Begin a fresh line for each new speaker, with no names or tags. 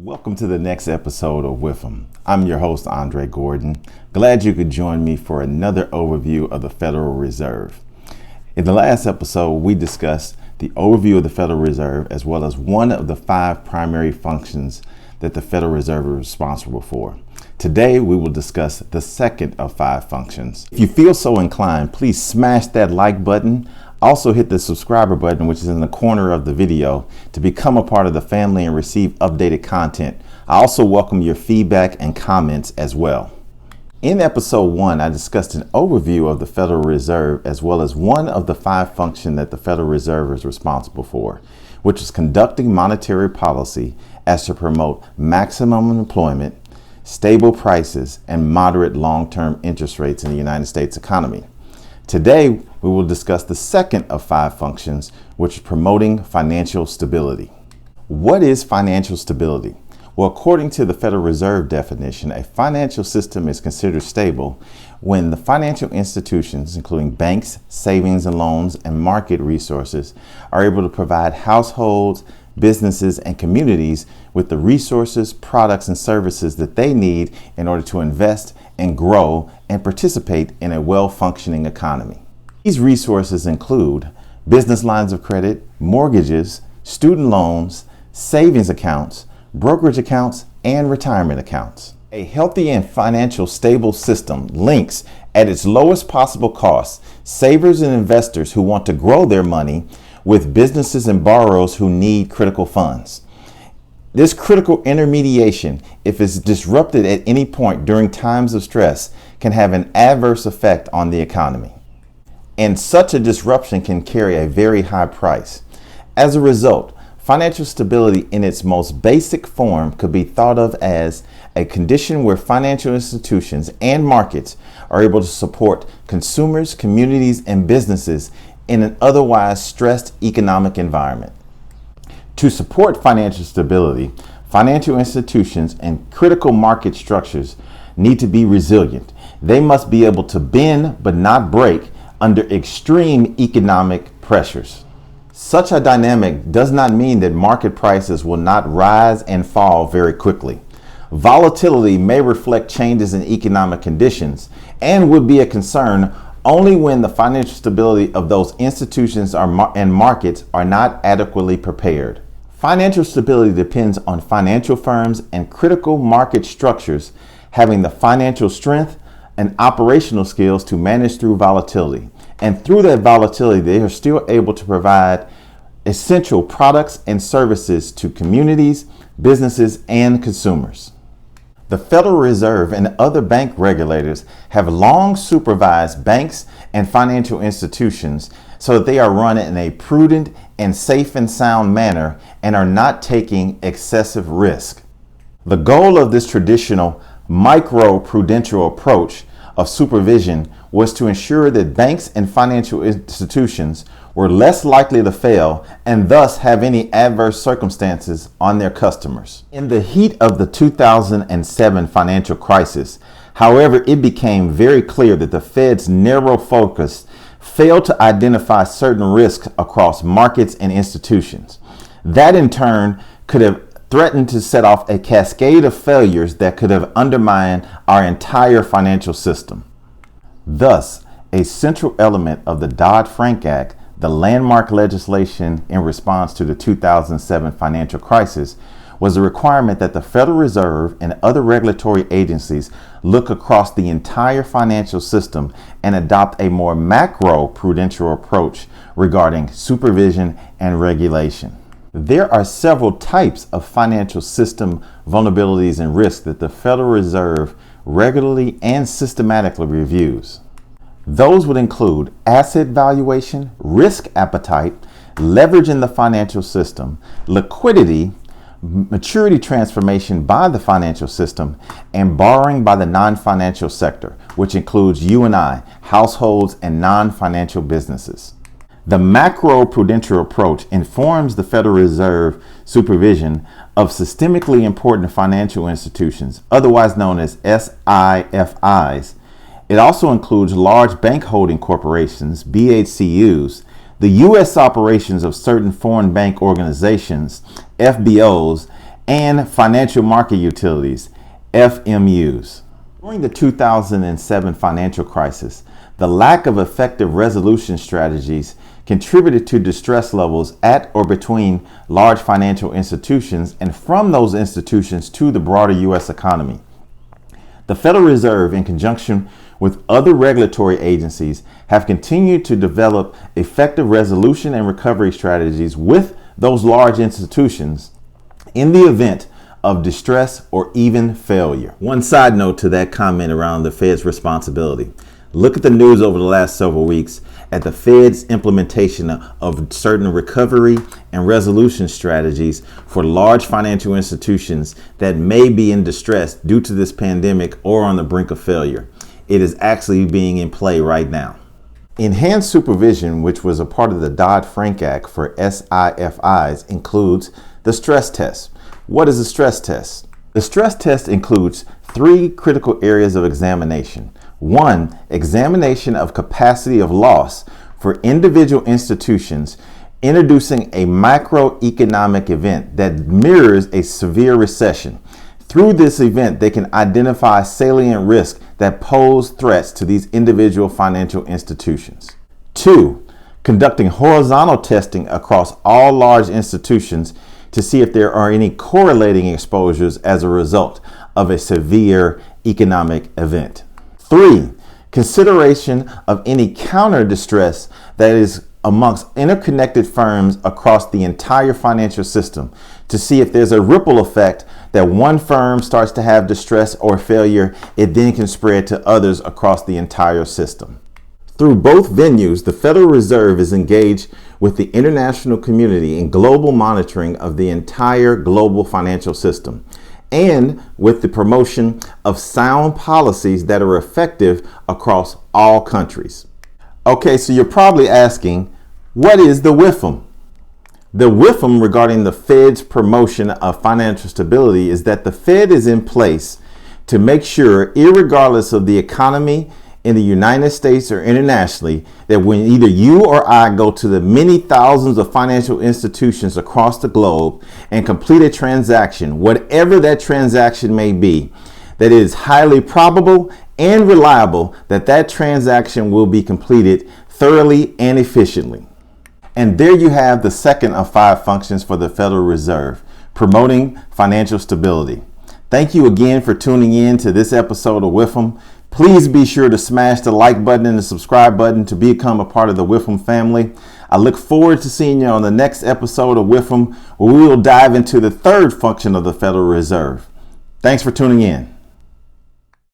Welcome to the next episode of With 'em. I'm your host, Andre Gordon. Glad you could join me for another overview of the Federal Reserve. In the last episode, we discussed the overview of the Federal Reserve as well as one of the 5 primary functions that the Federal Reserve is responsible for. Today, we will discuss the second of 5 functions. If you feel so inclined, please smash that like button. Also hit the subscriber button, which is in the corner of the video, to become a part of the family and receive updated content. I also welcome your feedback and comments as well. In episode 1, I discussed an overview of the Federal Reserve as well as one of the 5 functions that the Federal Reserve is responsible for, which is conducting monetary policy as to promote maximum employment, stable prices, and moderate long-term interest rates in the United States economy. Today, we will discuss the second of 5 functions, which is promoting financial stability. What is financial stability? Well, according to the Federal Reserve definition, a financial system is considered stable when the financial institutions, including banks, savings and loans, and market resources, are able to provide households, businesses, and communities with the resources, products, and services that they need in order to invest and grow and participate in a well-functioning economy. These resources include business lines of credit, mortgages, student loans, savings accounts, brokerage accounts, and retirement accounts. A healthy and financial stable system links at its lowest possible cost savers and investors who want to grow their money with businesses and borrowers who need critical funds. This critical intermediation, if it's disrupted at any point during times of stress, can have an adverse effect on the economy. And such a disruption can carry a very high price. As a result, financial stability in its most basic form could be thought of as a condition where financial institutions and markets are able to support consumers, communities, and businesses in an otherwise stressed economic environment. To support financial stability, financial institutions and critical market structures need to be resilient. They must be able to bend but not break under extreme economic pressures. Such a dynamic does not mean that market prices will not rise and fall very quickly. Volatility may reflect changes in economic conditions and would be a concern only when the financial stability of those institutions and markets are not adequately prepared. Financial stability depends on financial firms and critical market structures having the financial strength and operational skills to manage through volatility. And through that volatility, they are still able to provide essential products and services to communities, businesses, and consumers. The Federal Reserve and other bank regulators have long supervised banks and financial institutions so that they are run in a prudent and safe and sound manner and are not taking excessive risk. The goal of this traditional micro-prudential approach of supervision was to ensure that banks and financial institutions were less likely to fail and thus have any adverse circumstances on their customers. In the heat of the 2007 financial crisis, however, it became very clear that the Fed's narrow focus failed to identify certain risks across markets and institutions. That in turn could have threatened to set off a cascade of failures that could have undermined our entire financial system. Thus, a central element of the Dodd-Frank Act, the landmark legislation in response to the 2007 financial crisis, was the requirement that the Federal Reserve and other regulatory agencies look across the entire financial system and adopt a more macro-prudential approach regarding supervision and regulation. There are several types of financial system vulnerabilities and risks that the Federal Reserve regularly and systematically reviews. Those would include asset valuation, risk appetite, leverage in the financial system, liquidity, maturity transformation by the financial system, and borrowing by the non-financial sector, which includes you and I, households, and non-financial businesses. The macro-prudential approach informs the Federal Reserve supervision of systemically important financial institutions, otherwise known as SIFIs. It also includes large bank holding corporations, BHCUs, the U.S. operations of certain foreign bank organizations, FBOs, and financial market utilities, FMUs. During the 2007 financial crisis, the lack of effective resolution strategies contributed to distress levels at or between large financial institutions and from those institutions to the broader U.S. economy. The Federal Reserve, in conjunction with other regulatory agencies, have continued to develop effective resolution and recovery strategies with those large institutions in the event of distress or even failure. One side note to that comment around the Fed's responsibility. Look at the news over the last several weeks at the Fed's implementation of certain recovery and resolution strategies for large financial institutions that may be in distress due to this pandemic or on the brink of failure. It is actually being in play right now. Enhanced supervision, which was a part of the Dodd-Frank Act for SIFIs, includes the stress test. What is a stress test? The stress test includes three critical areas of examination. One, examination of capacity of loss for individual institutions, introducing a macroeconomic event that mirrors a severe recession. Through this event, they can identify salient risks that pose threats to these individual financial institutions. Two, conducting horizontal testing across all large institutions to see if there are any correlating exposures as a result of a severe economic event. Three, consideration of any counter distress that is amongst interconnected firms across the entire financial system to see if there's a ripple effect that one firm starts to have distress or failure, it then can spread to others across the entire system. Through both venues, the Federal Reserve is engaged with the international community in global monitoring of the entire global financial system and with the promotion of sound policies that are effective across all countries. Okay, so you're probably asking, what is the WIFM? The WIFM regarding the Fed's promotion of financial stability is that the Fed is in place to make sure, irregardless of the economy in the United States or internationally, that when either you or I go to the many thousands of financial institutions across the globe and complete a transaction, whatever that transaction may be, that it is highly probable and reliable that that transaction will be completed thoroughly and efficiently. And there you have the second of 5 functions for the Federal Reserve, promoting financial stability. Thank you again for tuning in to this episode of WIFM. Please be sure to smash the like button and the subscribe button to become a part of the WIFM family. I look forward to seeing you on the next episode of WIFM, where we will dive into the third function of the Federal Reserve. Thanks for tuning in.